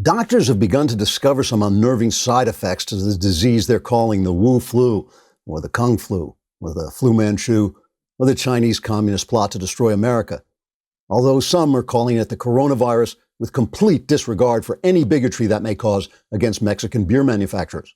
Doctors have begun to discover some unnerving side effects to the disease they're calling the Wu flu, or the Kung flu, or the Flu Manchu, or the Chinese Communist plot to destroy America. Although some are calling it the coronavirus with complete disregard for any bigotry that may cause against Mexican beer manufacturers.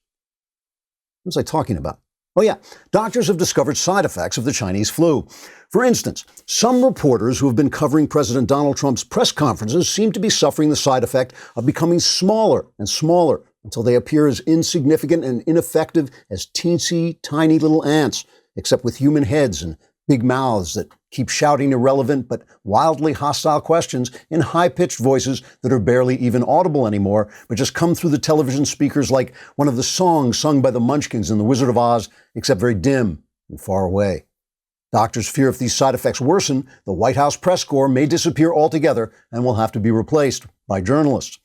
What was I talking about? Oh yeah, doctors have discovered side effects of the Chinese flu. For instance, some reporters who have been covering President Donald Trump's press conferences seem to be suffering the side effect of becoming smaller and smaller until they appear as insignificant and ineffective as teensy tiny little ants, except with human heads and big mouths that keep shouting irrelevant but wildly hostile questions in high-pitched voices that are barely even audible anymore, but just come through the television speakers like one of the songs sung by the Munchkins in The Wizard of Oz, except very dim and far away. Doctors fear if these side effects worsen, the White House press corps may disappear altogether and will have to be replaced by journalists.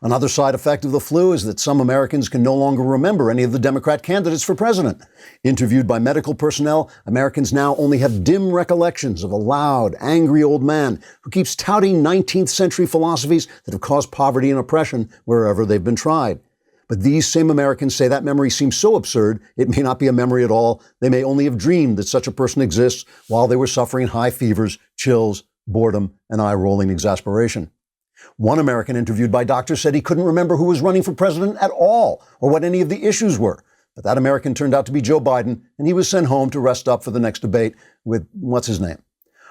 Another side effect of the flu is that some Americans can no longer remember any of the Democrat candidates for president. Interviewed by medical personnel, Americans now only have dim recollections of a loud, angry old man who keeps touting 19th century philosophies that have caused poverty and oppression wherever they've been tried. But these same Americans say that memory seems so absurd, it may not be a memory at all. They may only have dreamed that such a person exists while they were suffering high fevers, chills, boredom, and eye-rolling exasperation. One American interviewed by doctors said he couldn't remember who was running for president at all or what any of the issues were. But that American turned out to be Joe Biden, and he was sent home to rest up for the next debate with what's his name.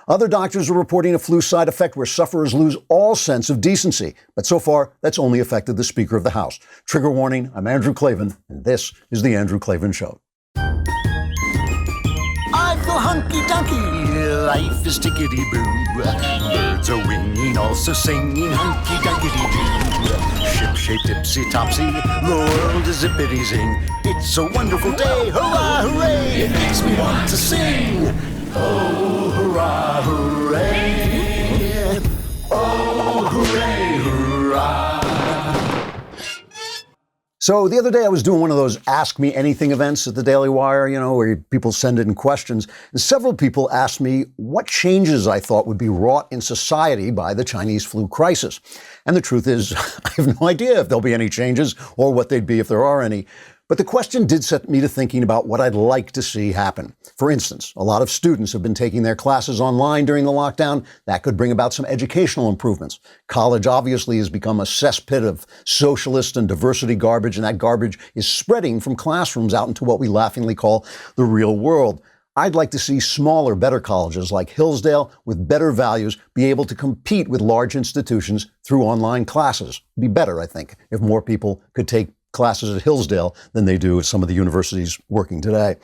Other doctors are reporting a flu side effect where sufferers lose all sense of decency. But so far, that's only affected the Speaker of the House. Trigger warning, I'm Andrew Klavan, and this is The Andrew Klavan Show. I feel hunky-dunky, life is tickety-boo. Birds are winging, also singing hunky-dunky-doo. Ship-shape, tipsy-topsy, the world is zippity-zing. It's a wonderful day, hurrah, hooray! It makes me want to sing. Oh, hurrah, hooray! Oh, hooray, hurrah! So the other day I was doing one of those Ask Me Anything events at the Daily Wire, where people send in questions. And several people asked me what changes I thought would be wrought in society by the Chinese flu crisis. And the truth is, I have no idea if there'll be any changes or what they'd be if there are any. But the question did set me to thinking about what I'd like to see happen. For instance, a lot of students have been taking their classes online during the lockdown. That could bring about some educational improvements. College obviously has become a cesspit of socialist and diversity garbage, and that garbage is spreading from classrooms out into what we laughingly call the real world. I'd like to see smaller, better colleges like Hillsdale with better values be able to compete with large institutions through online classes. It'd be better, I think, if more people could take classes at Hillsdale than they do at some of the universities working today.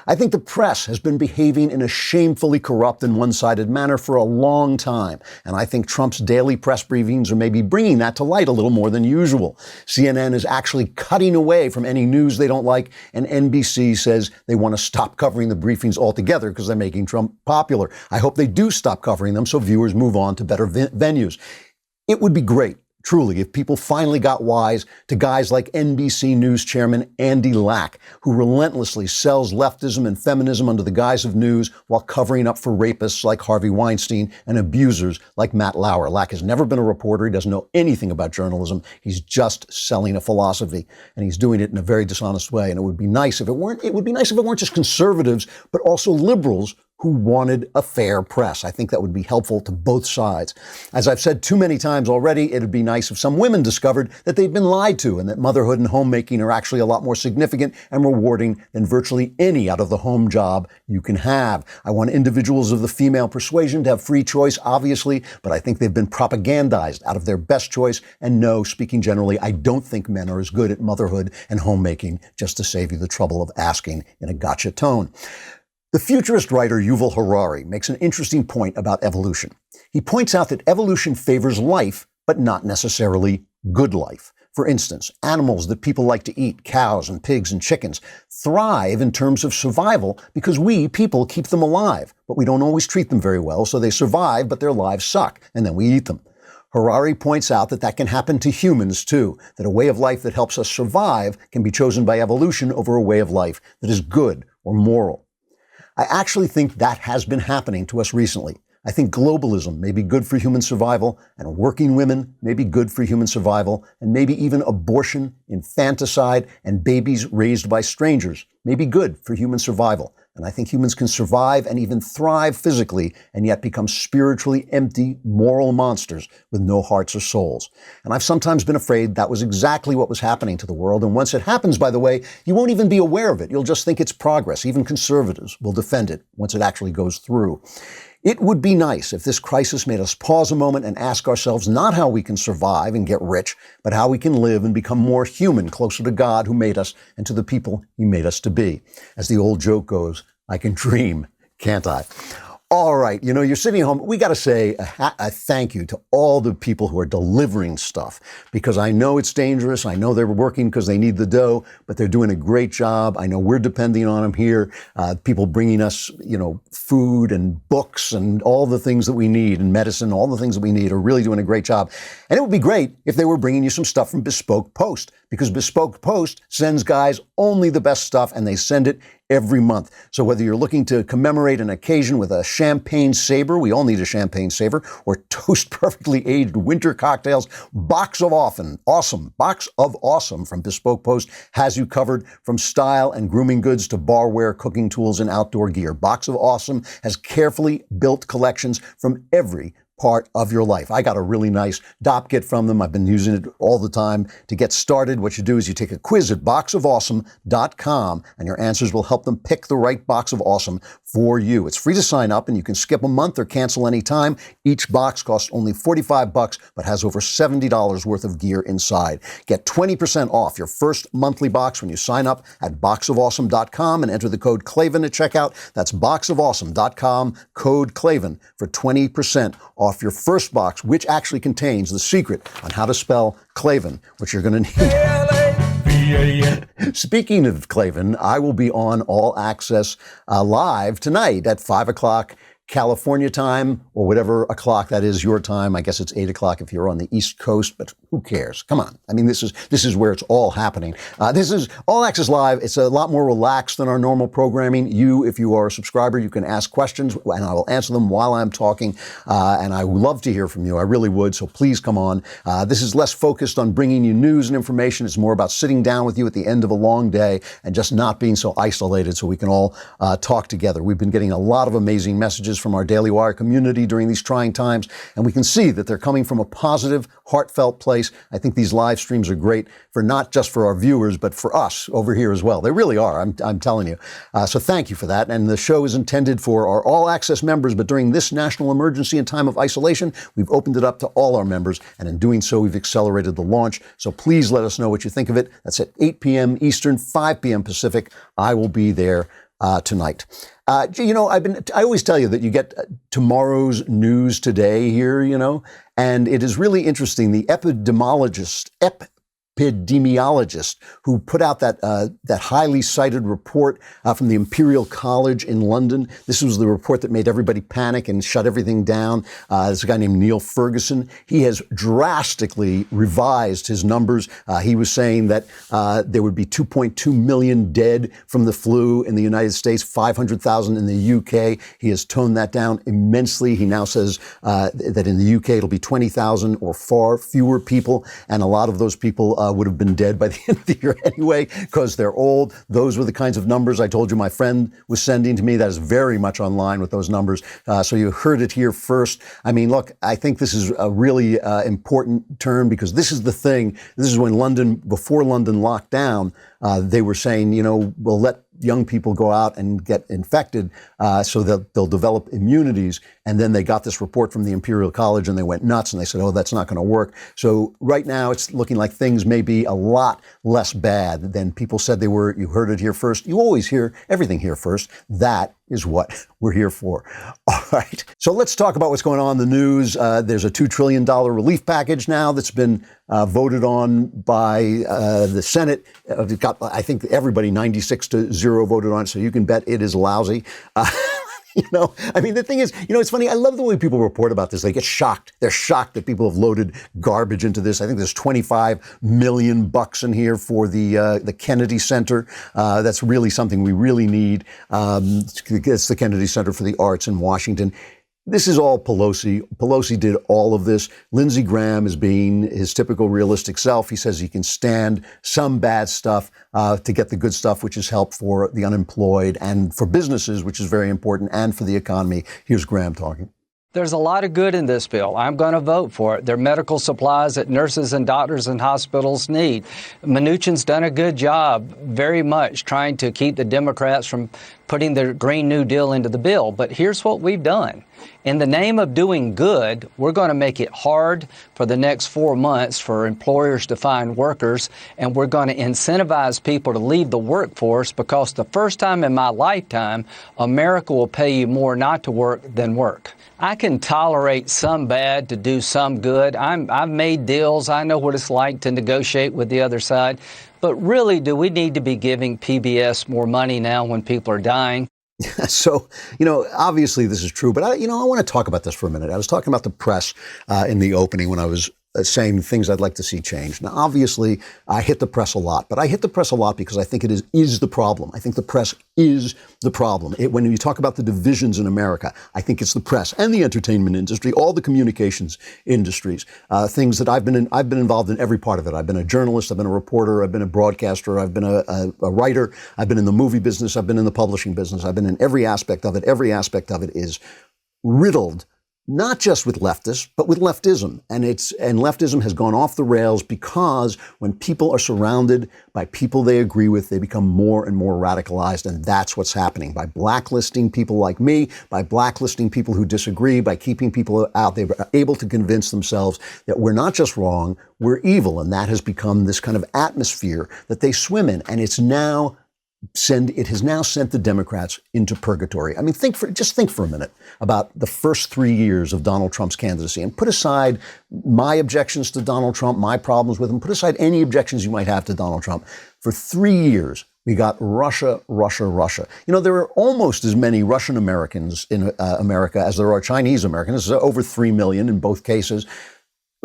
I think the press has been behaving in a shamefully corrupt and one-sided manner for a long time, and I think Trump's daily press briefings are maybe bringing that to light a little more than usual. CNN is actually cutting away from any news they don't like, and NBC says they want to stop covering the briefings altogether because they're making Trump popular. I hope they do stop covering them so viewers move on to better venues. It would be great, truly, if people finally got wise to guys like NBC News chairman Andy Lack, who relentlessly sells leftism and feminism under the guise of news while covering up for rapists like Harvey Weinstein and abusers like Matt Lauer. Lack has never been a reporter. He doesn't know anything about journalism. He's just selling a philosophy, and he's doing it in a very dishonest way. And it would be nice if it weren't just conservatives, but also liberals who wanted a fair press. I think that would be helpful to both sides. As I've said too many times already, it'd be nice if some women discovered that they'd been lied to and that motherhood and homemaking are actually a lot more significant and rewarding than virtually any out-of-the-home job you can have. I want individuals of the female persuasion to have free choice, obviously, but I think they've been propagandized out of their best choice. And no, speaking generally, I don't think men are as good at motherhood and homemaking, just to save you the trouble of asking in a gotcha tone. The futurist writer Yuval Harari makes an interesting point about evolution. He points out that evolution favors life, but not necessarily good life. For instance, animals that people like to eat, cows and pigs and chickens, thrive in terms of survival because we, people, keep them alive, but we don't always treat them very well, so they survive, but their lives suck, and then we eat them. Harari points out that that can happen to humans too, that a way of life that helps us survive can be chosen by evolution over a way of life that is good or moral. I actually think that has been happening to us recently. I think globalism may be good for human survival, and working women may be good for human survival, and maybe even abortion, infanticide, and babies raised by strangers may be good for human survival. And I think humans can survive and even thrive physically and yet become spiritually empty, moral monsters with no hearts or souls. And I've sometimes been afraid that was exactly what was happening to the world. And once it happens, by the way, you won't even be aware of it. You'll just think it's progress. Even conservatives will defend it once it actually goes through. It would be nice if this crisis made us pause a moment and ask ourselves not how we can survive and get rich, but how we can live and become more human, closer to God who made us and to the people he made us to be. As the old joke goes, I can dream, can't I? All right, you're sitting home. We got to say a thank you to all the people who are delivering stuff, because I know it's dangerous. I know they're working because they need the dough, but they're doing a great job. I know we're depending on them here. People bringing us, food and books and all the things that we need, and medicine, all the things that we need, are really doing a great job. And it would be great if they were bringing you some stuff from Bespoke Post, because Bespoke Post sends guys only the best stuff, and they send it every month. So whether you're looking to commemorate an occasion with a champagne saber, we all need a champagne saber, or toast perfectly aged winter cocktails, Box of Awesome from Bespoke Post has you covered, from style and grooming goods to barware, cooking tools, and outdoor gear. Box of Awesome has carefully built collections from every part of your life. I got a really nice DOP kit from them. I've been using it all the time. To get started, what you do is you take a quiz at boxofawesome.com, and your answers will help them pick the right Box of Awesome for you. It's free to sign up, and you can skip a month or cancel any time. Each box costs only $45, but has over $70 worth of gear inside. Get 20% off your first monthly box when you sign up at boxofawesome.com and enter the code Klavan at checkout. That's boxofawesome.com, code Klavan, for 20% off your first box, which actually contains the secret on how to spell Klavan, which you're going to need. Speaking of Klavan, I will be on All Access live tonight at 5 o'clock California time, or whatever o'clock that is your time. I guess it's 8 o'clock if you're on the East Coast, but who cares? Come on. I mean, this is where it's all happening. This is All Access Live. It's a lot more relaxed than our normal programming. If you are a subscriber, you can ask questions, and I will answer them while I'm talking. And I would love to hear from you. I really would. So please come on. This is less focused on bringing you news and information. It's more about sitting down with you at the end of a long day and just not being so isolated, so we can all talk together. We've been getting a lot of amazing messages from our Daily Wire community during these trying times, and we can see that they're coming from a positive, heartfelt place. I think these live streams are great for not just for our viewers, but for us over here as well. They really are, I'm telling you. So thank you for that. And the show is intended for our All Access members, but during this national emergency and time of isolation, we've opened it up to all our members, and in doing so, we've accelerated the launch. So please let us know what you think of it. That's at 8 p.m. Eastern, 5 p.m. Pacific. I will be there tonight. I always tell you that you get tomorrow's news today here, and it is really interesting. The epidemiologist who put out that highly cited report from the Imperial College in London. This was the report that made everybody panic and shut everything down. There's a guy named Neil Ferguson. He has drastically revised his numbers. He was saying that there would be 2.2 million dead from the flu in the United States, 500,000 in the UK. He has toned that down immensely. He now says that in the UK it'll be 20,000 or far fewer people, and a lot of those people would have been dead by the end of the year anyway, because they're old. Those were the kinds of numbers I told you my friend was sending to me. That is very much online with those numbers. So you heard it here first. I mean, look, I think this is a really important turn, because this is the thing. This is when before London locked down, they were saying, we'll let young people go out and get infected so that they'll develop immunities. And then they got this report from the Imperial College and they went nuts and they said, oh, that's not going to work. So right now it's looking like things may be a lot less bad than people said they were. You heard it here first. You always hear everything here first. That is what we're here for. All right. So let's talk about what's going on in the news. There's a $2 trillion relief package now that's been voted on by the Senate. It got, I think, everybody 96-0 voted on it, so you can bet it is lousy. The thing is, it's funny. I love the way people report about this. They get shocked. They're shocked that people have loaded garbage into this. I think there's $25 million in here for the Kennedy Center. That's really something we really need. It's the Kennedy Center for the Arts in Washington. This is all Pelosi. Pelosi did all of this. Lindsey Graham is being his typical realistic self. He says he can stand some bad stuff to get the good stuff, which is help for the unemployed and for businesses, which is very important, and for the economy. Here's Graham talking. There's a lot of good in this bill. I'm going to vote for it. They're medical supplies that nurses and doctors and hospitals need. Mnuchin's done a good job, very much, trying to keep the Democrats from putting the Green New Deal into the bill. But here's what we've done. In the name of doing good, we're going to make it hard for the next 4 months for employers to find workers, and we're going to incentivize people to leave the workforce because the first time in my lifetime, America will pay you more not to work than work. I can tolerate some bad to do some good. I've made deals. I know what it's like to negotiate with the other side. But really, do we need to be giving PBS more money now when people are dying? So, obviously this is true, but I want to talk about this for a minute. I was talking about the press in the opening when I was saying things I'd like to see change. Now, obviously, I hit the press a lot, but I hit the press a lot because I think it is the problem. I think the press is the problem. When you talk about the divisions in America, I think it's the press and the entertainment industry, all the communications industries, things that I've been involved in every part of it. I've been a journalist, I've been a reporter, I've been a broadcaster, I've been a writer, I've been in the movie business, I've been in the publishing business, I've been in every aspect of it. Every aspect of it is riddled, not just with leftists, but with leftism. And leftism has gone off the rails because when people are surrounded by people they agree with, they become more and more radicalized. And that's what's happening. By blacklisting people like me, by blacklisting people who disagree, by keeping people out, they were able to convince themselves that we're not just wrong, we're evil. And that has become this kind of atmosphere that they swim in. And it has now sent the Democrats into purgatory. I mean, think for a minute about the first 3 years of Donald Trump's candidacy and put aside my objections to Donald Trump, my problems with him, put aside any objections you might have to Donald Trump. For 3 years, we got Russia, Russia, Russia. There are almost as many Russian Americans in America as there are Chinese Americans. There's over 3 million in both cases.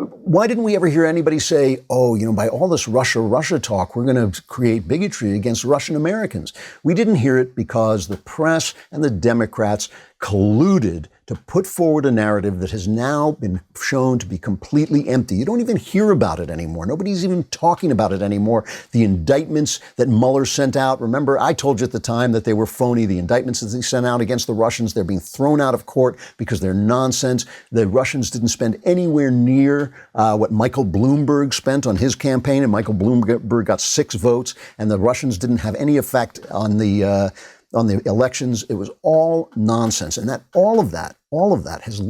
Why didn't we ever hear anybody say, by all this Russia, Russia talk, we're going to create bigotry against Russian Americans? We didn't hear it because the press and the Democrats colluded to put forward a narrative that has now been shown to be completely empty. You don't even hear about it anymore. Nobody's even talking about it anymore. The indictments that Mueller sent out, remember, I told you at the time that they were phony. The indictments that he sent out against the Russians, they're being thrown out of court because they're nonsense. The Russians didn't spend anywhere near what Michael Bloomberg spent on his campaign, and Michael Bloomberg got 6 votes, and the Russians didn't have any effect on the elections. It was all nonsense. And all of that has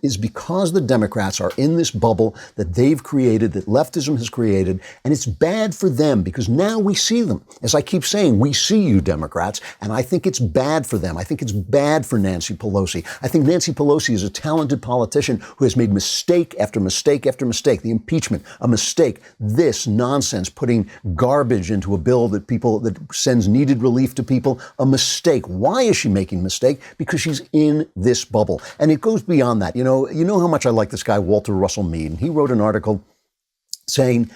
is because the Democrats are in this bubble that they've created, that leftism has created, and it's bad for them because now we see them. As I keep saying, we see you Democrats, and I think it's bad for them. I think it's bad for Nancy Pelosi. I think Nancy Pelosi is a talented politician who has made mistake after mistake after mistake. The impeachment, a mistake. This nonsense, putting garbage into a bill that sends needed relief to people, a mistake. Why is she making a mistake? Because she's in this bubble. And it goes beyond that. You know how much I like this guy, Walter Russell Mead. And he wrote an article saying,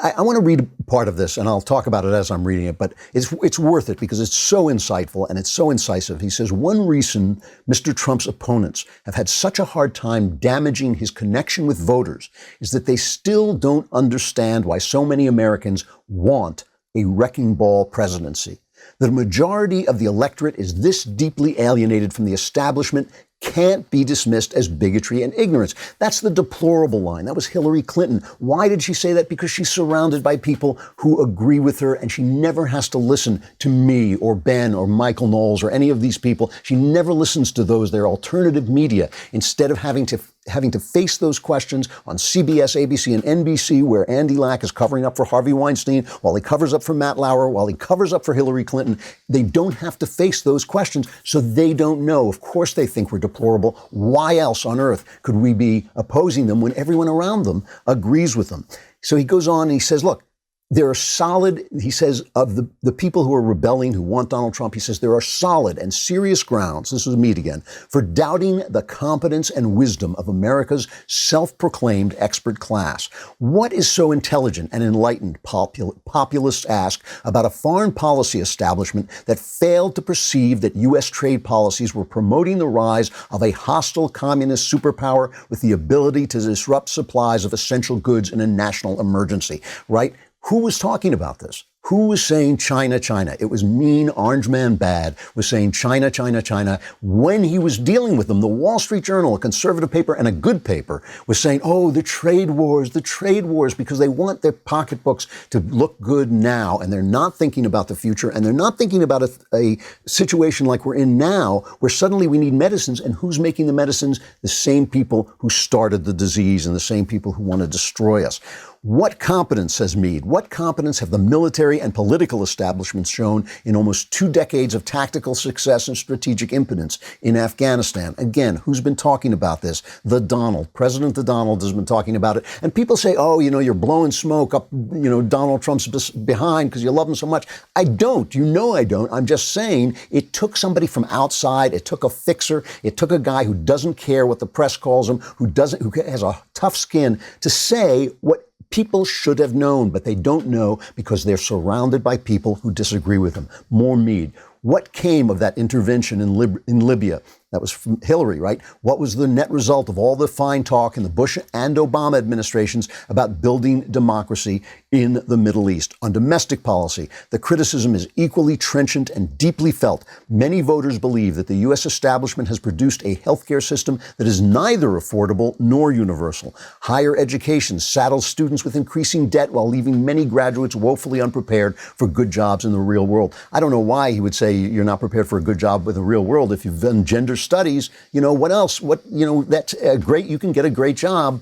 I want to read part of this, and I'll talk about it as I'm reading it, but it's worth it because it's so insightful and it's so incisive. He says, one reason Mr. Trump's opponents have had such a hard time damaging his connection with voters is that they still don't understand why so many Americans want a wrecking ball presidency. The majority of the electorate is this deeply alienated from the establishment can't be dismissed as bigotry and ignorance. That's the deplorable line. That was Hillary Clinton. Why did she say that? Because she's surrounded by people who agree with her, and she never has to listen to me or Ben or Michael Knowles or any of these people. She never listens to those. They're alternative media. Instead of having to face those questions on CBS, ABC, and NBC, where Andy Lack is covering up for Harvey Weinstein, while he covers up for Matt Lauer, while he covers up for Hillary Clinton, they don't have to face those questions, so they don't know. Of course they think we're deplorable. Why else on earth could we be opposing them when everyone around them agrees with them? So he goes on and he says, look, there are solid, he says, of the people who are rebelling, who want Donald Trump, he says there are solid and serious grounds, this is Meade again, for doubting the competence and wisdom of America's self-proclaimed expert class. What is so intelligent and enlightened, populists ask, about a foreign policy establishment that failed to perceive that U.S. trade policies were promoting the rise of a hostile communist superpower with the ability to disrupt supplies of essential goods in a national emergency, right? Who was talking about this? Who was saying China, China? It was mean, orange man bad, was saying China, China, China. When he was dealing with them, the Wall Street Journal, a conservative paper and a good paper, was saying, oh, the trade wars, because they want their pocketbooks to look good now. And they're not thinking about the future. And they're not thinking about a situation like we're in now, where suddenly we need medicines. And who's making the medicines? The same people who started the disease and the same people who want to destroy us. What competence, says Meade, what competence have the military and political establishments shown in almost 2 decades of tactical success and strategic impotence in Afghanistan? Again, who's been talking about this? President the Donald has been talking about it. And people say, oh, you're blowing smoke up, Donald Trump's behind because you love him so much. I don't. I don't. I'm just saying it took somebody from outside. It took a fixer. It took a guy who doesn't care what the press calls him, who has a tough skin to say what people should have known, but they don't know because they're surrounded by people who disagree with them. More Meade. What came of that intervention in Libya? That was from Hillary, right? What was the net result of all the fine talk in the Bush and Obama administrations about building democracy in the Middle East? On domestic policy, the criticism is equally trenchant and deeply felt. Many voters believe that the U.S. establishment has produced a healthcare system that is neither affordable nor universal. Higher education saddles students with increasing debt while leaving many graduates woefully unprepared for good jobs in the real world. I don't know why he would say you're not prepared for a good job with the real world if you've done gender studies. What else? That's great. You can get a great job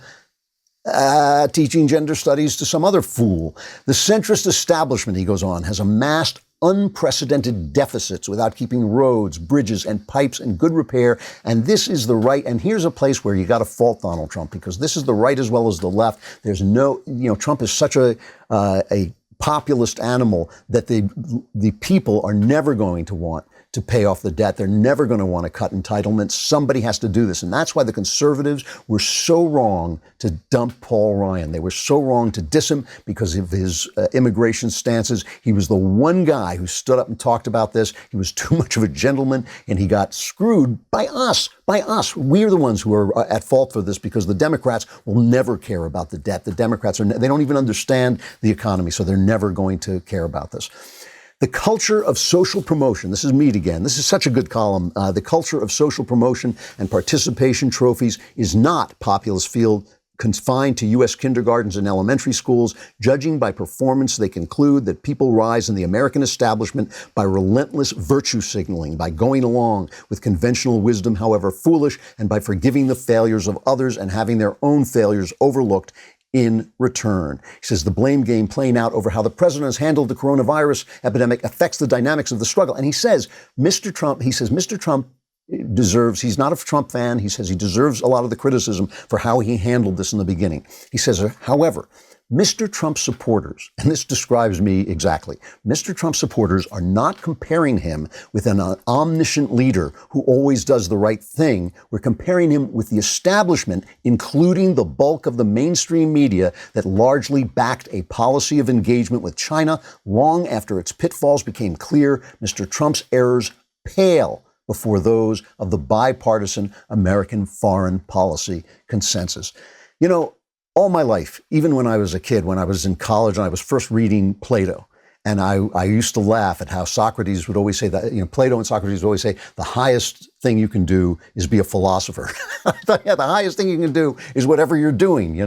teaching gender studies to some other fool. The centrist establishment, he goes on, has amassed unprecedented deficits without keeping roads, bridges, and pipes in good repair. And this is the right. And here's a place where you got to fault Donald Trump, because this is the right as well as the left. There's no, Trump is such a populist animal that the people are never going to want to pay off the debt. They're never going to want to cut entitlements. Somebody has to do this. And that's why the conservatives were so wrong to dump Paul Ryan. They were so wrong to diss him because of his immigration stances. He was the one guy who stood up and talked about this. He was too much of a gentleman, and he got screwed by us. We're the ones who are at fault for this, because the Democrats will never care about the debt. The Democrats they don't even understand the economy, so they're never going to care about this. The culture of social promotion, this is Meade again, this is such a good column. The culture of social promotion and participation trophies is not, populist field, confined to U.S. kindergartens and elementary schools. Judging by performance, they conclude that people rise in the American establishment by relentless virtue signaling, by going along with conventional wisdom, however foolish, and by forgiving the failures of others and having their own failures overlooked in return. He says the blame game playing out over how the president has handled the coronavirus epidemic affects the dynamics of the struggle. And he says, Mr. Trump deserves, he's not a Trump fan. He says he deserves a lot of the criticism for how he handled this in the beginning. He says, however, Mr. Trump supporters, and this describes me exactly, Mr. Trump supporters are not comparing him with an omniscient leader who always does the right thing. We're comparing him with the establishment, including the bulk of the mainstream media that largely backed a policy of engagement with China long after its pitfalls became clear. Mr. Trump's errors pale before those of the bipartisan American foreign policy consensus. All my life, even when I was a kid, when I was in college and I was first reading Plato, and I used to laugh at how Socrates would always say that, Plato and Socrates would always say, the highest thing you can do is be a philosopher. I thought, the highest thing you can do is whatever you're doing,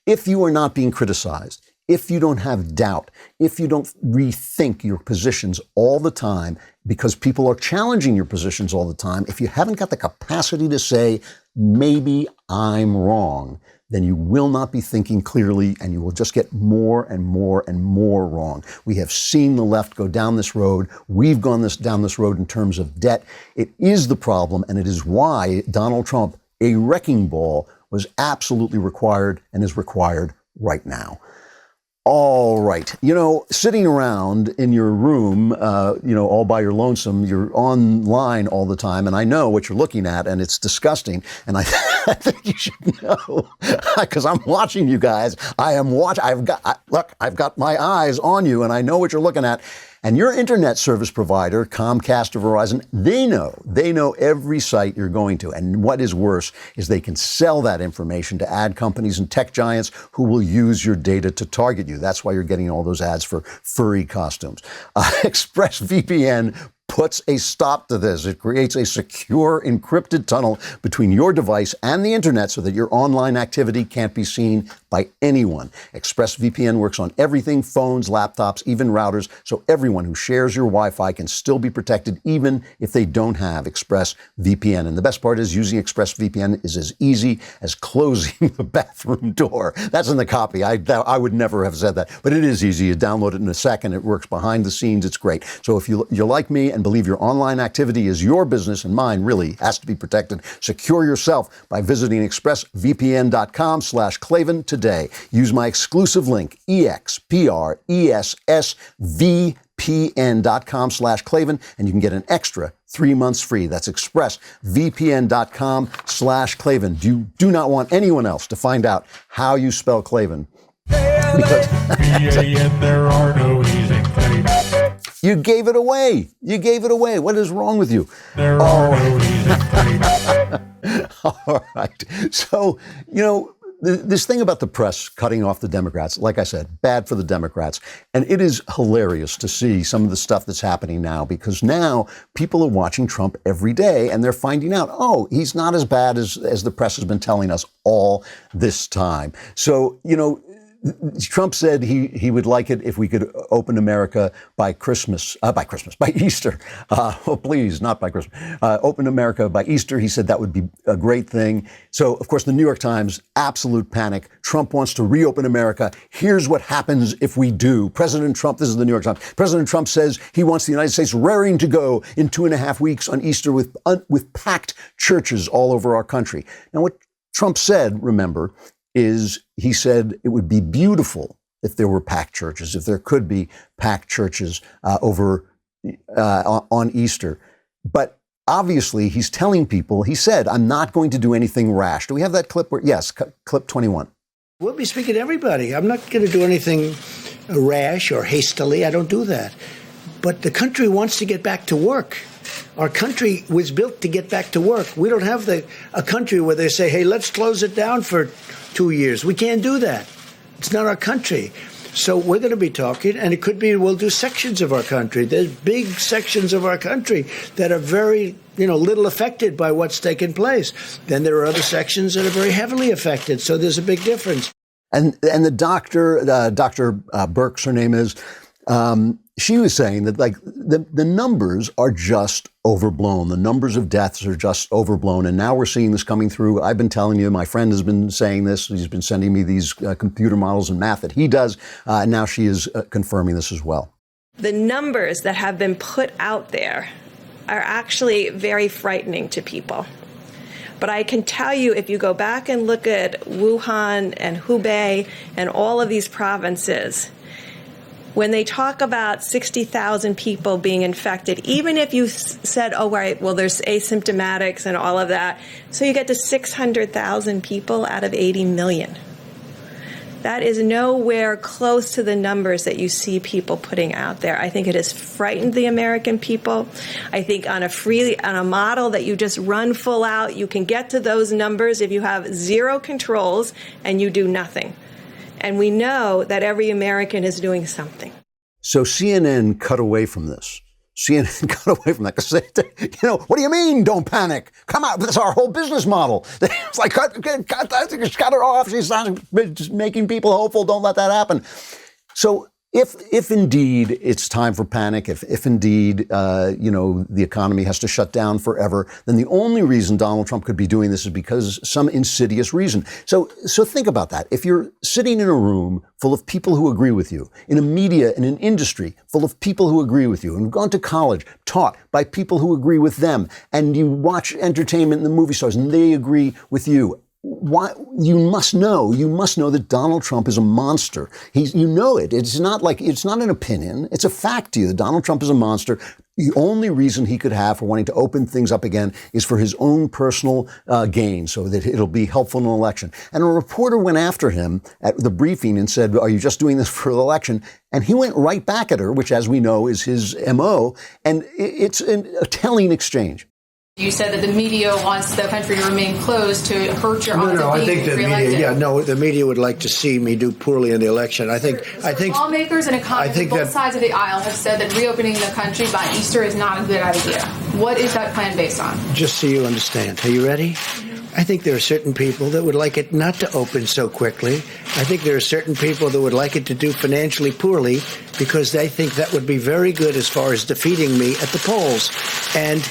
If you are not being criticized, if you don't have doubt, if you don't rethink your positions all the time, because people are challenging your positions all the time, if you haven't got the capacity to say, maybe I'm wrong, then you will not be thinking clearly, and you will just get more and more and more wrong. We have seen the left go down this road. We've gone down this road in terms of debt. It is the problem, and it is why Donald Trump, a wrecking ball, was absolutely required and is required right now. All right. right. Sitting around in your room, all by your lonesome, you're online all the time, and I know what you're looking at, and it's disgusting. And I think you should know, because I'm watching you guys. I've got my eyes on you, and I know what you're looking at. And your internet service provider, Comcast or Verizon, they know every site you're going to. And what is worse is they can sell that information to ad companies and tech giants who will use your data to target you. That's why you're getting all those ads for furry costumes. ExpressVPN puts a stop to this. It creates a secure, encrypted tunnel between your device and the internet so that your online activity can't be seen by anyone. ExpressVPN works on everything, phones, laptops, even routers, so everyone who shares your Wi-Fi can still be protected even if they don't have ExpressVPN. And the best part is using ExpressVPN is as easy as closing the bathroom door. That's in the copy. I would never have said that, but it is easy. You download it in a second. It works behind the scenes. It's great. So if you're like me and believe your online activity is your business and mine really has to be protected, secure yourself by visiting expressvpn.com/Klavan today. Use my exclusive link, expressvpn.com/Klavan, and you can get an extra 3 months free. That's expressvpn.com/Klavan. You do not want anyone else to find out how you spell Klavan. V-A-N, there are no E's in Klavan. You gave it away. What is wrong with you? There are no E's in Klavan. All right. So, this thing about the press cutting off the Democrats, like I said, bad for the Democrats. And it is hilarious to see some of the stuff that's happening now, because now people are watching Trump every day and they're finding out, he's not as bad as the press has been telling us all this time. So, Trump said he would like it if we could open America by Easter. Please, not by Christmas. Open America by Easter. He said that would be a great thing. So, of course, the New York Times, absolute panic. Trump wants to reopen America. Here's what happens if we do. President Trump, this is the New York Times. President Trump says he wants the United States raring to go in 2.5 weeks on Easter with packed churches all over our country. Now, what Trump said, remember, is he said it would be beautiful if there were packed churches, if there could be packed churches on Easter. But obviously, he's telling people, he said, I'm not going to do anything rash. Do we have that clip? Yes, clip 21. We'll be speaking to everybody. I'm not going to do anything rash or hastily. I don't do that. But the country wants to get back to work. Our country was built to get back to work. We don't have a country where they say, hey, let's close it down for 2 years. We can't do that. It's not our country. So we're going to be talking, and it could be we'll do sections of our country. There's big sections of our country that are very, little affected by what's taken place. Then there are other sections that are very heavily affected. So there's a big difference. And the doctor, Dr. Burks, her name is, she was saying that the numbers are just overblown. The numbers of deaths are just overblown. And now we're seeing this coming through. I've been telling you, my friend has been saying this. He's been sending me these computer models and math that he does. And now she is confirming this as well. The numbers that have been put out there are actually very frightening to people. But I can tell you, if you go back and look at Wuhan and Hubei and all of these provinces, when they talk about 60,000 people being infected, even if you said, there's asymptomatics and all of that, so you get to 600,000 people out of 80 million. That is nowhere close to the numbers that you see people putting out there. I think it has frightened the American people. I think on a model that you just run full out, you can get to those numbers if you have zero controls and you do nothing. And we know that every American is doing something. So CNN cut away from this. CNN got away from that because what do you mean, don't panic? Come on, that's our whole business model. It's like, cut it off. She's just making people hopeful. Don't let that happen. So if indeed it's time for panic, if indeed, the economy has to shut down forever, then the only reason Donald Trump could be doing this is because some insidious reason. So think about that. If you're sitting in a room full of people who agree with you, in a media, in an industry full of people who agree with you, and gone to college, taught by people who agree with them, and you watch entertainment and the movie stars, and they agree with you, why you must know that Donald Trump is a monster. You know it. It's not an opinion. It's a fact to you that Donald Trump is a monster. The only reason he could have for wanting to open things up again is for his own personal gain, so that it'll be helpful in an election. And a reporter went after him at the briefing and said, "Are you just doing this for the election?" And he went right back at her, which, as we know, is his MO. And it's a telling exchange. You said that the media wants the country to remain closed to hurt your odds No, of I think being the reelected. media. The media would like to see me do poorly in the election. I think lawmakers and economists on both sides of the aisle have said that reopening the country by Easter is not a good idea. What is that plan based on? Just so you understand. Are you ready? I think there are certain people that would like it not to open so quickly. I think there are certain people that would like it to do financially poorly because they think that would be very good as far as defeating me at the polls. And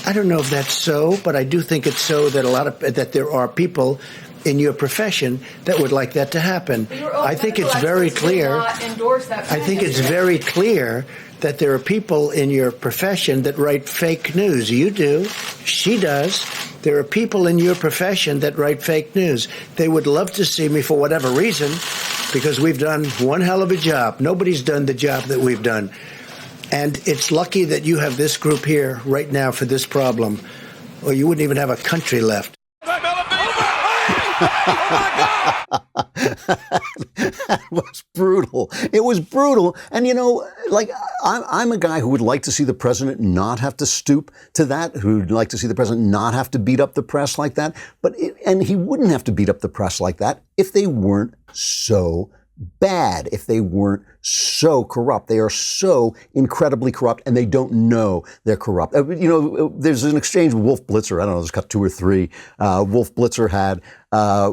I don't know if that's so, but I do think it's so that there are people in your profession that would like that to happen. I think it's very clear. I think it's very clear that there are people in your profession that write fake news. You do. She does. There are people in your profession that write fake news. They would love to see me for whatever reason, because we've done one hell of a job. Nobody's done the job that we've done. And it's lucky that you have this group here right now for this problem, or you wouldn't even have a country left. That was brutal. It was brutal. And, I'm a guy who would like to see the president not have to stoop to that, who'd like to see the president not have to beat up the press like that. And he wouldn't have to beat up the press like that if they weren't so bad, if they weren't so corrupt. They are so incredibly corrupt, and they don't know they're corrupt. There's an exchange with Wolf Blitzer. I don't know, there's got 2 or 3. Wolf Blitzer had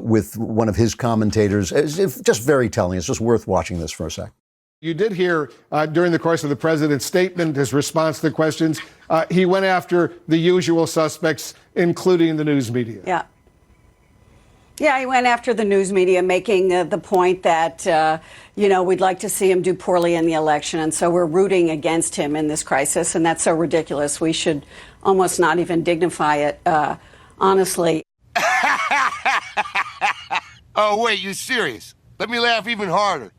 with one of his commentators. It's just very telling. It's just worth watching this for a sec. You did hear during the course of the president's statement, his response to the questions, he went after the usual suspects, including the news media. Yeah, he went after the news media, making the point that, we'd like to see him do poorly in the election. And so we're rooting against him in this crisis. And that's so ridiculous. We should almost not even dignify it, honestly. Oh, wait, you serious? Let me laugh even harder.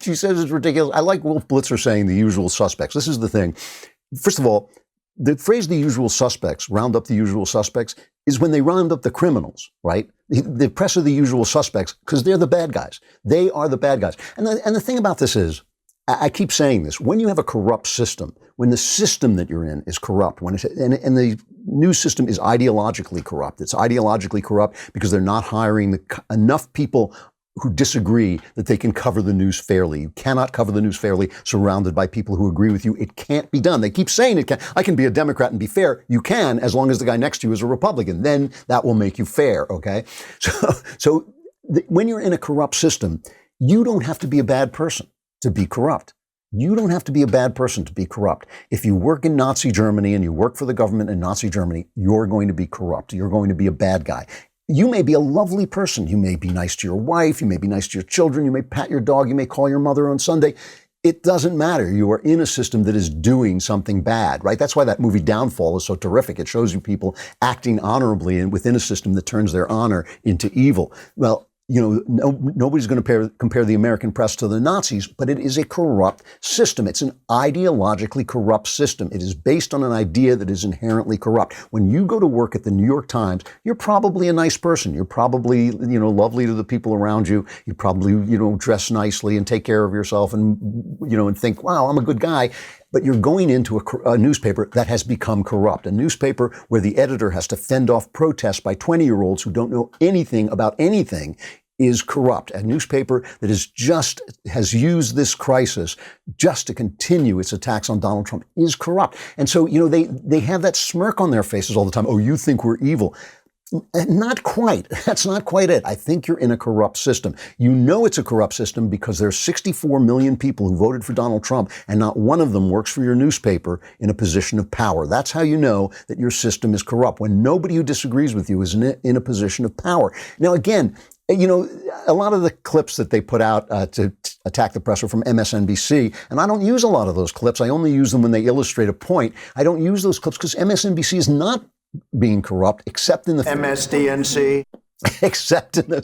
She says it's ridiculous. I like Wolf Blitzer saying the usual suspects. This is the thing. First of all, the phrase "the usual suspects," round up the usual suspects, is when they round up the criminals, right? The press are the usual suspects because they're the bad guys. They are the bad guys. And the thing about this is, I keep saying this, when you have a corrupt system, when the system that you're in is corrupt, and the news system is ideologically corrupt, it's ideologically corrupt because they're not hiring enough people who disagree that they can cover the news fairly. You cannot cover the news fairly surrounded by people who agree with you. It can't be done. They keep saying it can. I can be a Democrat and be fair. You can, as long as the guy next to you is a Republican. Then that will make you fair, okay? When you're in a corrupt system, you don't have to be a bad person to be corrupt. You don't have to be a bad person to be corrupt. If you work in Nazi Germany and you work for the government in Nazi Germany, you're going to be corrupt. You're going to be a bad guy. You may be a lovely person. You may be nice to your wife. You may be nice to your children. You may pat your dog. You may call your mother on Sunday. It doesn't matter. You are in a system that is doing something bad, right? That's why that movie Downfall is so terrific. It shows you people acting honorably and within a system that turns their honor into evil. Well, nobody's going to compare the American press to the Nazis, but it is a corrupt system. It's an ideologically corrupt system. It is based on an idea that is inherently corrupt. When you go to work at the New York Times, you're probably a nice person. You're probably, lovely to the people around you. You probably, dress nicely and take care of yourself and, and think, wow, I'm a good guy. But you're going into a newspaper that has become corrupt, a newspaper where the editor has to fend off protests by 20-year-olds who don't know anything about anything is corrupt. A newspaper that has used this crisis just to continue its attacks on Donald Trump is corrupt. And so, they have that smirk on their faces all the time. Oh, you think we're evil. Not quite. That's not quite it. I think you're in a corrupt system. You know it's a corrupt system because there's 64 million people who voted for Donald Trump, and not one of them works for your newspaper in a position of power. That's how you know that your system is corrupt, when nobody who disagrees with you is in a position of power. Now, again, You know, a lot of the clips that they put out to attack the press are from MSNBC, and I don't use a lot of those clips. I only use them when they illustrate a point. I don't use those clips because MSNBC is not being corrupt, except in the MSDNC. Except in the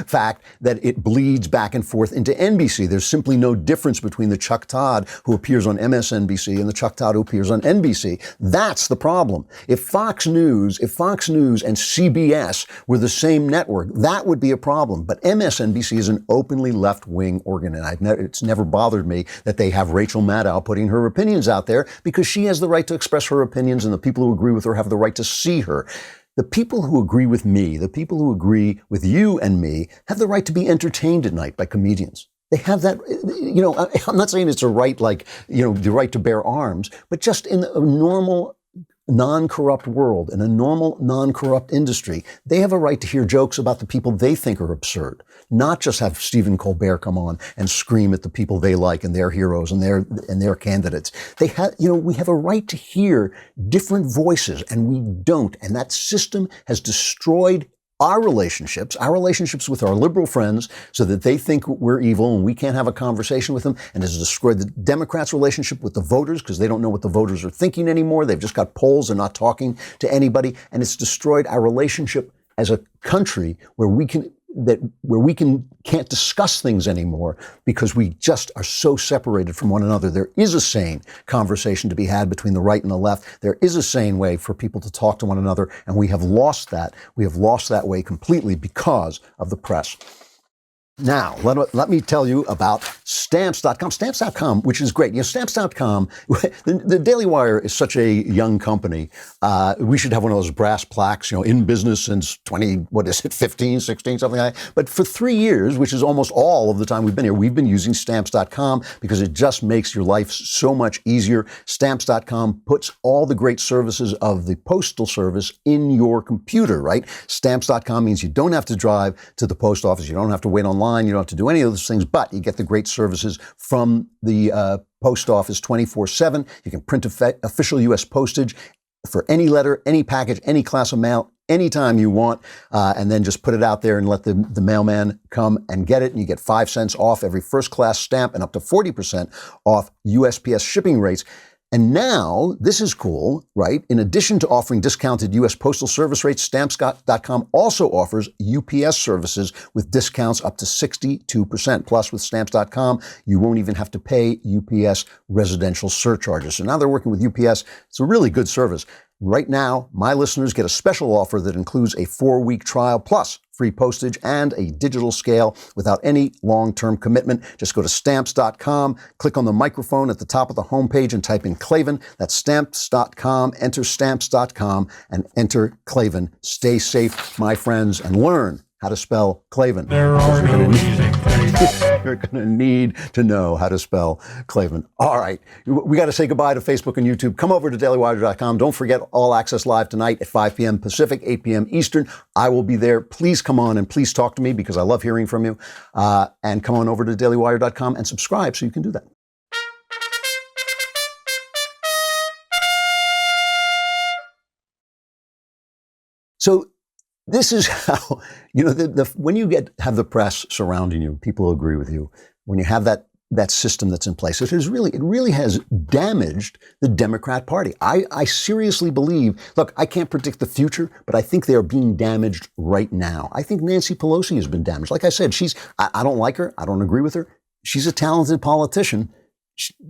fact that it bleeds back and forth into NBC. There's simply no difference between the Chuck Todd who appears on MSNBC and the Chuck Todd who appears on NBC. That's the problem. If Fox News and CBS were the same network, that would be a problem. But MSNBC is an openly left-wing organ, and it's never bothered me that they have Rachel Maddow putting her opinions out there, because she has the right to express her opinions, and the people who agree with her have the right to see her. The people who agree with me, the people who agree with you and me, have the right to be entertained at night by comedians. They have that, you know, I'm not saying it's a right like, you know, the right to bear arms, but just in a normal, non-corrupt world, in a normal, non-corrupt industry, they have a right to hear jokes about the people they think are absurd, not just have Stephen Colbert come on and scream at the people they like and their heroes and their candidates. They have, you know, we have a right to hear different voices, and we don't. And that system has destroyed our relationships with our liberal friends, so that they think we're evil and we can't have a conversation with them, and has destroyed the Democrats' relationship with the voters because they don't know what the voters are thinking anymore. They've just got polls and not talking to anybody. And it's destroyed our relationship as a country where we can't discuss things anymore because we just are so separated from one another. There is a sane conversation to be had between the right and the left. There is a sane way for people to talk to one another, and we have lost that. We have lost that way completely because of the press. Now, let me tell you about Stamps.com. Stamps.com, which is great. You know, Stamps.com, the Daily Wire is such a young company. We should have one of those brass plaques, you know, in business since 15, 16, something like that. But for 3 years, which is almost all of the time we've been here, we've been using Stamps.com because it just makes your life so much easier. Stamps.com puts all the great services of the Postal Service in your computer, right? Stamps.com means you don't have to drive to the post office. You don't have to wait online. You don't have to do any of those things, but you get the great services from the post office 24/7. You can print official U.S. postage for any letter, any package, any class of mail, anytime you want, and then just put it out there and let the mailman come and get it. And you get 5 cents off every first class stamp and up to 40% off USPS shipping rates. And now, this is cool, right? In addition to offering discounted U.S. Postal Service rates, Stamps.com also offers UPS services with discounts up to 62%. Plus, with Stamps.com, you won't even have to pay UPS residential surcharges. So now they're working with UPS. It's a really good service. Right now, my listeners get a special offer that includes a 4-week trial plus free postage and a digital scale without any long-term commitment. Just go to Stamps.com, click on the microphone at the top of the homepage and type in Klavan. That's Stamps.com, enter Stamps.com, and enter Klavan. Stay safe, my friends, and learn how to spell Klavan. There are no easy things. You're going to need to know how to spell Klavan. All right. We got to say goodbye to Facebook and YouTube. Come over to dailywire.com. Don't forget All Access Live tonight at 5 p.m. Pacific, 8 p.m. Eastern. I will be there. Please come on and please talk to me because I love hearing from you. And come on over to dailywire.com and subscribe so you can do that. So this is how, you know, when you have the press surrounding you, people who agree with you, when you have that system that's in place, it really has damaged the Democrat Party. I seriously believe, look, I can't predict the future, but I think they are being damaged right now. I think Nancy Pelosi has been damaged. Like I said, I don't like her. I don't agree with her. She's a talented politician.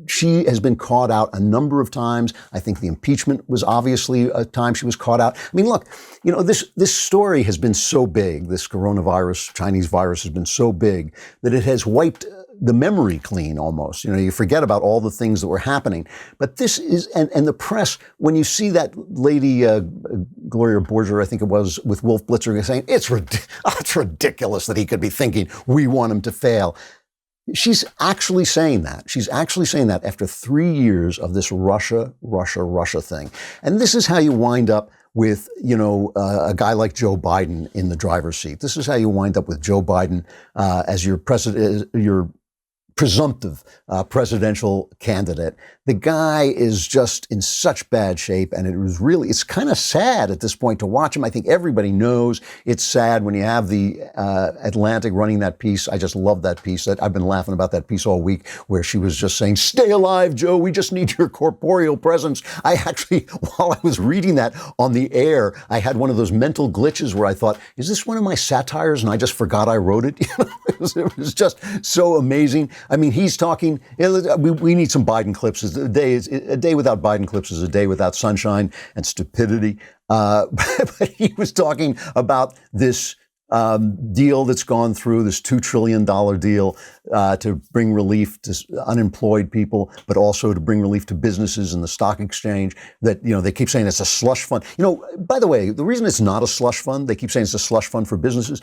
She has been caught out a number of times. I think the impeachment was obviously a time she was caught out. I mean, look, you know, this story has been so big, this coronavirus, Chinese virus has been so big that it has wiped the memory clean almost. You know, you forget about all the things that were happening. But this is, and the press, when you see that lady, Gloria Borger, I think it was, with Wolf Blitzer saying, it's ridiculous that he could be thinking we want him to fail. She's actually saying that. She's actually saying that after 3 years of this Russia thing. And this is how you wind up with, you know, a guy like Joe Biden in the driver's seat. This is how you wind up with Joe Biden as your president, your presumptive presidential candidate. The guy is just in such bad shape, and it's kind of sad at this point to watch him. I think everybody knows it's sad when you have the Atlantic running that piece. I just love that piece. I've been laughing about that piece all week, where she was just saying, "Stay alive, Joe. We just need your corporeal presence." I actually, while I was reading that on the air, I had one of those mental glitches where I thought, is this one of my satires? And I just forgot I wrote it. It was just so amazing. I mean, he's talking, we need some Biden clips. A day without Biden clips is a day without sunshine and stupidity. But he was talking about this deal that's gone through, this $2 trillion deal to bring relief to unemployed people, but also to bring relief to businesses and the stock exchange. That, they keep saying it's a slush fund. By the way, the reason it's not a slush fund, they keep saying it's a slush fund for businesses.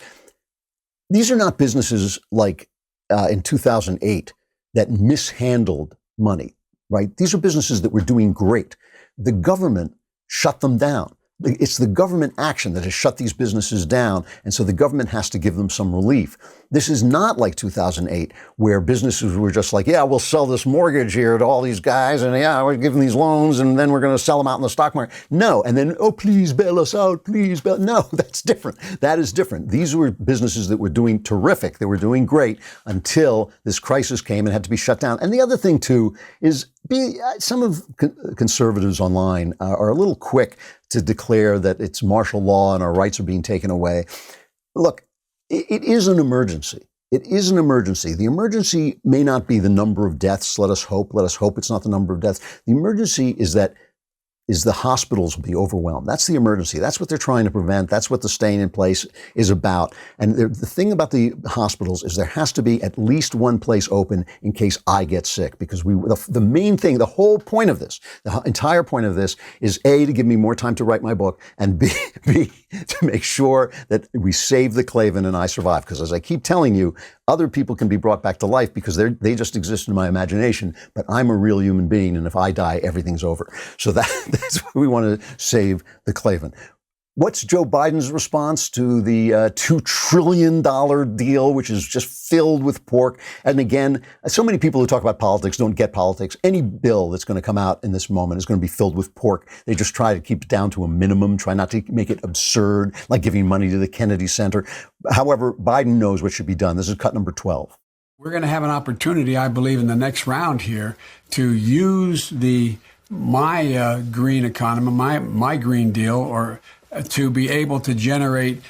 These are not businesses like in 2008 that mishandled money, right? These are businesses that were doing great. The government shut them down. It's the government action that has shut these businesses down, and so the government has to give them some relief. This is not like 2008, where businesses were just like, yeah, we'll sell this mortgage here to all these guys, and yeah, we're giving these loans, and then we're going to sell them out in the stock market. No, and then, oh, please bail us out, please bail. No, that's different. That is different. These were businesses that were doing terrific. They were doing great until this crisis came and had to be shut down. And the other thing, too, is some of conservatives online are a little quick to declare that it's martial law and our rights are being taken away. Look, it is an emergency. It is an emergency. The emergency may not be the number of deaths. Let us hope. Let us hope it's not the number of deaths. The emergency is the hospitals will be overwhelmed. That's the emergency. That's what they're trying to prevent. That's what the staying in place is about. And the thing about the hospitals is there has to be at least one place open in case I get sick, because the main thing, the whole point of this, the entire point of this is A, to give me more time to write my book, and B, to make sure that we save the Klavan and I survive. Because as I keep telling you, other people can be brought back to life because they just exist in my imagination, but I'm a real human being, and if I die, everything's over. So that's why we want to save the Klavan. What's Joe Biden's response to the $2 trillion deal, which is just filled with pork? And again, so many people who talk about politics don't get politics. Any bill that's going to come out in this moment is going to be filled with pork. They just try to keep it down to a minimum, try not to make it absurd, like giving money to the Kennedy Center. However, Biden knows what should be done. This is cut number 12. We're going to have an opportunity, I believe, in the next round here to use my green economy, my Green Deal, or to be able to generate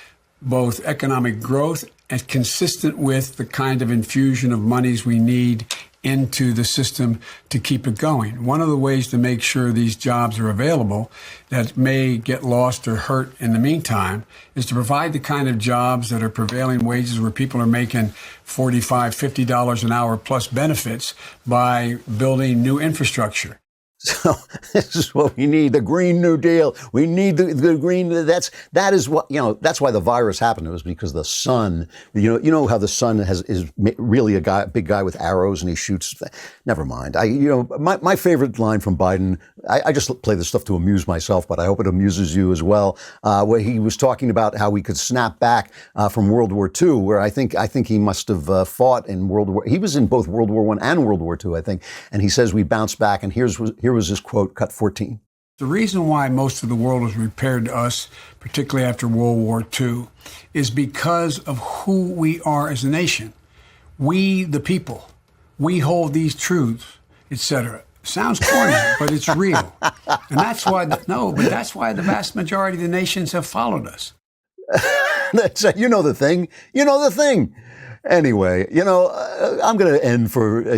both economic growth and consistent with the kind of infusion of monies we need into the system to keep it going. One of the ways to make sure these jobs are available that may get lost or hurt in the meantime is to provide the kind of jobs that are prevailing wages where people are making $45, $50 an hour plus benefits by building new infrastructure. So this is what we need, the Green New Deal. We need the green. That is what, that's why the virus happened. It was because the sun, you know how the sun is really a big guy with arrows and he shoots. Never mind. My favorite line from Biden, I just play this stuff to amuse myself, but I hope it amuses you as well, where he was talking about how we could snap back from World War II, where I think he must have fought in World War. He was in both World War I and World War II, I think. And he says we bounced back. And here was his quote, cut 14. The reason why most of the world was repaired to us, particularly after World War II, is because of who we are as a nation. We, the people, we hold these truths, etc. Sounds corny, but it's real. And that's why, that's why the vast majority of the nations have followed us. You know the thing. Anyway, I'm going to end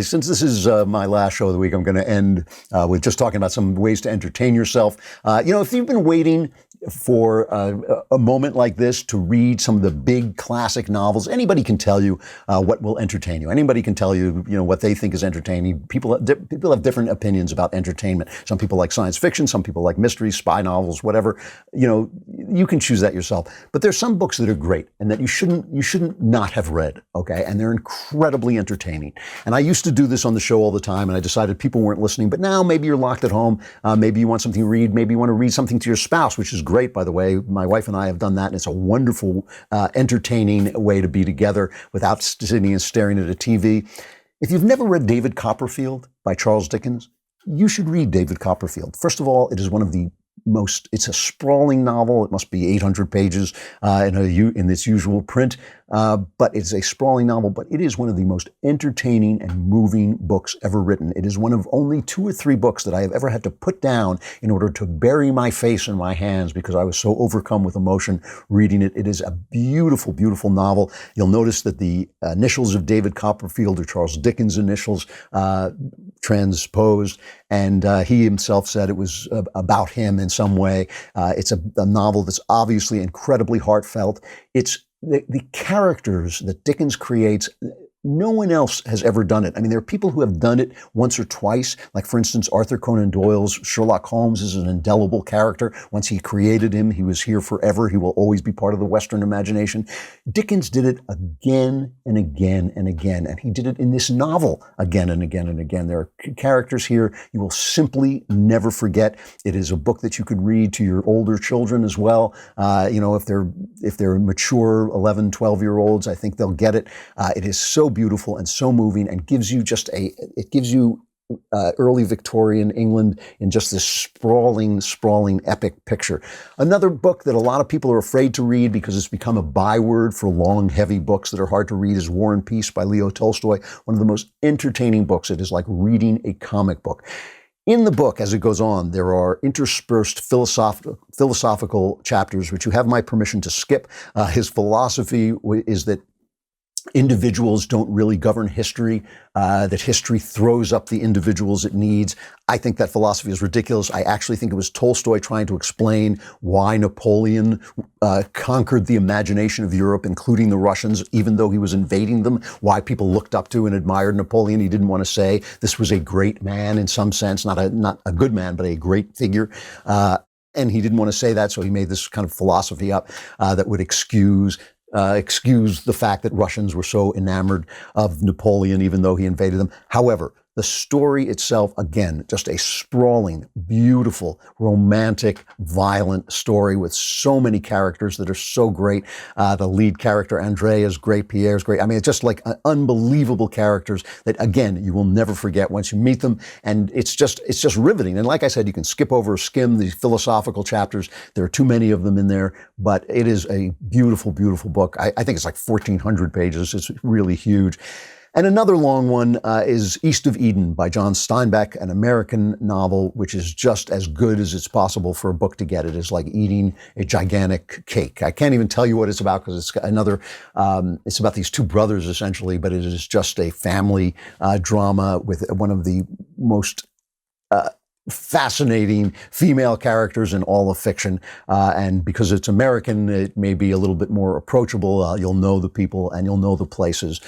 since this is my last show of the week, I'm going to end with just talking about some ways to entertain yourself. If you've been waiting for a moment like this to read some of the big classic novels, anybody can tell you what will entertain you. Anybody can tell you, what they think is entertaining. People have different opinions about entertainment. Some people like science fiction. Some people like mysteries, spy novels, whatever. You can choose that yourself. But there's some books that are great and that you shouldn't not have read. Okay. And they're incredibly entertaining. And I used to do this on the show all the time, and I decided people weren't listening. But now maybe you're locked at home. Maybe you want something to read. Maybe you want to read something to your spouse, which is great, by the way. My wife and I have done that, and it's a wonderful, entertaining way to be together without sitting and staring at a TV. If you've never read David Copperfield by Charles Dickens, you should read David Copperfield. First of all, it is one of the it's a sprawling novel. It must be 800 pages in its usual print, but it's a sprawling novel, but it is one of the most entertaining and moving books ever written. It is one of only 2 or 3 books that I have ever had to put down in order to bury my face in my hands because I was so overcome with emotion reading it. It is a beautiful, beautiful novel. You'll notice that the initials of David Copperfield are Charles Dickens' initials transposed, and he himself said it was about him in some way. It's a novel that's obviously incredibly heartfelt. It's the characters that Dickens creates. No one else has ever done it. I mean, there are people who have done it once or twice. Like, for instance, Arthur Conan Doyle's Sherlock Holmes is an indelible character. Once he created him, he was here forever. He will always be part of the Western imagination. Dickens did it again and again and again. And he did it in this novel again and again and again. There are characters here you will simply never forget. It is a book that you could read to your older children as well. If they're mature 11, 12-year-olds, I think they'll get it. It is so beautiful and so moving, and gives you early Victorian England in just this sprawling epic picture. Another book that a lot of people are afraid to read because it's become a byword for long, heavy books that are hard to read is War and Peace by Leo Tolstoy. One of the most entertaining books. It is like reading a comic book. In the book, as it goes on, there are interspersed philosophical chapters, which you have my permission to skip. His philosophy is that individuals don't really govern history, that history throws up the individuals it needs. I think that philosophy is ridiculous. I actually think it was Tolstoy trying to explain why Napoleon conquered the imagination of Europe, including the Russians, even though he was invading them, why people looked up to and admired Napoleon. He didn't want to say this was a great man in some sense, not a good man, but a great figure. And he didn't want to say that, so he made this kind of philosophy up that would excuse the fact that Russians were so enamored of Napoleon, even though he invaded them. However, the story itself, again, just a sprawling, beautiful, romantic, violent story with so many characters that are so great. The lead character, André, is great. Pierre is great. I mean, it's just like unbelievable characters that, again, you will never forget once you meet them. And it's just riveting. And like I said, you can skim the philosophical chapters. There are too many of them in there, but it is a beautiful, beautiful book. I think it's like 1,400 pages. It's really huge. And another long one is East of Eden by John Steinbeck, an American novel, which is just as good as it's possible for a book to get. It is like eating a gigantic cake. I can't even tell you what it's about because it's about these 2 brothers essentially, but it is just a family drama with one of the most fascinating female characters in all of fiction. And because it's American, it may be a little bit more approachable. You'll know the people and you'll know the places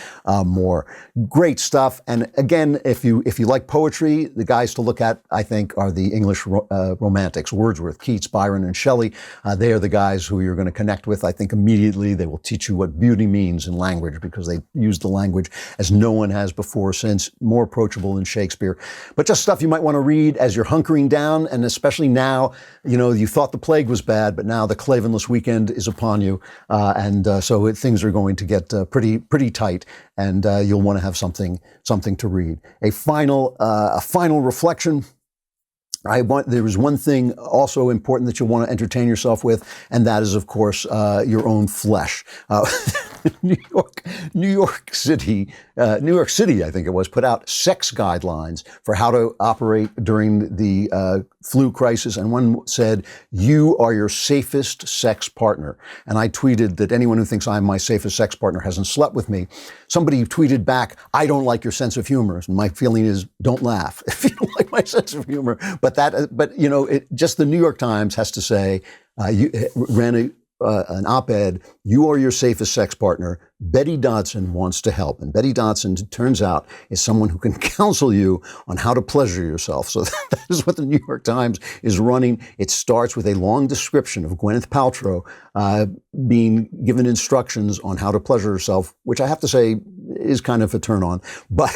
more. Great stuff. And again, if you like poetry, the guys to look at, I think, are the English romantics, Wordsworth, Keats, Byron, and Shelley. They are the guys who you're going to connect with. I think immediately they will teach you what beauty means in language because they use the language as no one has before since, more approachable than Shakespeare. But just stuff you might want to read as you're hunkering down, and especially now, you thought the plague was bad, but now the Klavanless weekend is upon you, so things are going to get pretty tight, and you'll want to have something to read. A final reflection. There is one thing also important that you'll want to entertain yourself with, and that is, of course, your own flesh. New York City, I think it was, put out sex guidelines for how to operate during the flu crisis. And one said, "You are your safest sex partner." And I tweeted that anyone who thinks I'm my safest sex partner hasn't slept with me. Somebody tweeted back, "I don't like your sense of humor." And my feeling is, don't laugh if you don't like my sense of humor. But just the New York Times has to say, ran an op-ed, "You are your safest sex partner. Betty Dodson wants to help." And Betty Dodson, it turns out, is someone who can counsel you on how to pleasure yourself. So that is what the New York Times is running. It starts with a long description of Gwyneth Paltrow being given instructions on how to pleasure herself, which I have to say is kind of a turn on. But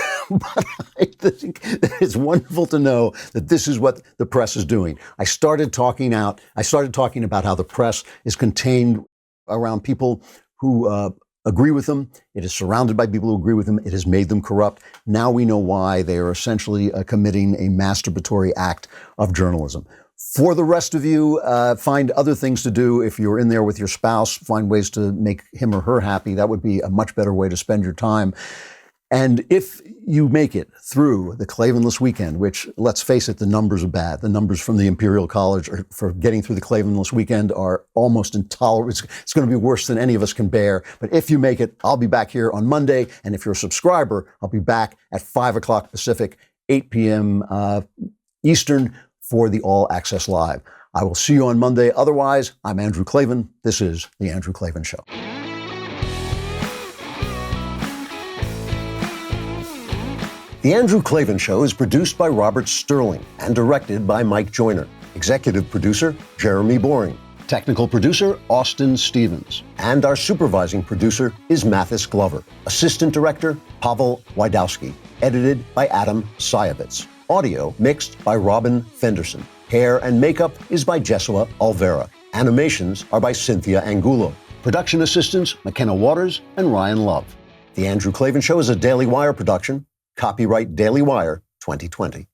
I think that it's wonderful to know that this is what the press is doing. I started talking about how the press is contained around people who agree with him. It is surrounded by people who agree with him. It has made them corrupt. Now we know why. They are essentially committing a masturbatory act of journalism. For the rest of you, find other things to do. If you're in there with your spouse, find ways to make him or her happy. That would be a much better way to spend your time. And if you make it through the Klavanless weekend, which, let's face it, the numbers are bad. The numbers from the Imperial College for getting through the Klavanless weekend are almost intolerable. It's going to be worse than any of us can bear. But if you make it, I'll be back here on Monday. And if you're a subscriber, I'll be back at 5 o'clock Pacific, 8 p.m. Eastern for the All Access Live. I will see you on Monday. Otherwise, I'm Andrew Klavan. This is The Andrew Klavan Show. The Andrew Klavan Show is produced by Robert Sterling and directed by Mike Joyner. Executive producer, Jeremy Boring. Technical producer, Austin Stevens. And our supervising producer is Mathis Glover. Assistant director, Pavel Wydowski. Edited by Adam Sayevitz. Audio mixed by Robin Fenderson. Hair and makeup is by Jesua Alvera. Animations are by Cynthia Angulo. Production assistants, McKenna Waters and Ryan Love. The Andrew Klavan Show is a Daily Wire production. Copyright Daily Wire 2020.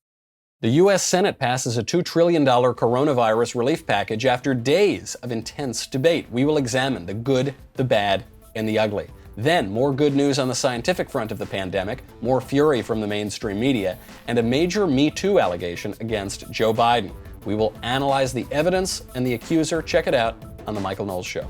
The U.S. Senate passes a $2 trillion coronavirus relief package after days of intense debate. We will examine the good, the bad, and the ugly. Then, more good news on the scientific front of the pandemic, more fury from the mainstream media, and a major Me Too allegation against Joe Biden. We will analyze the evidence and the accuser. Check it out on The Michael Knowles Show.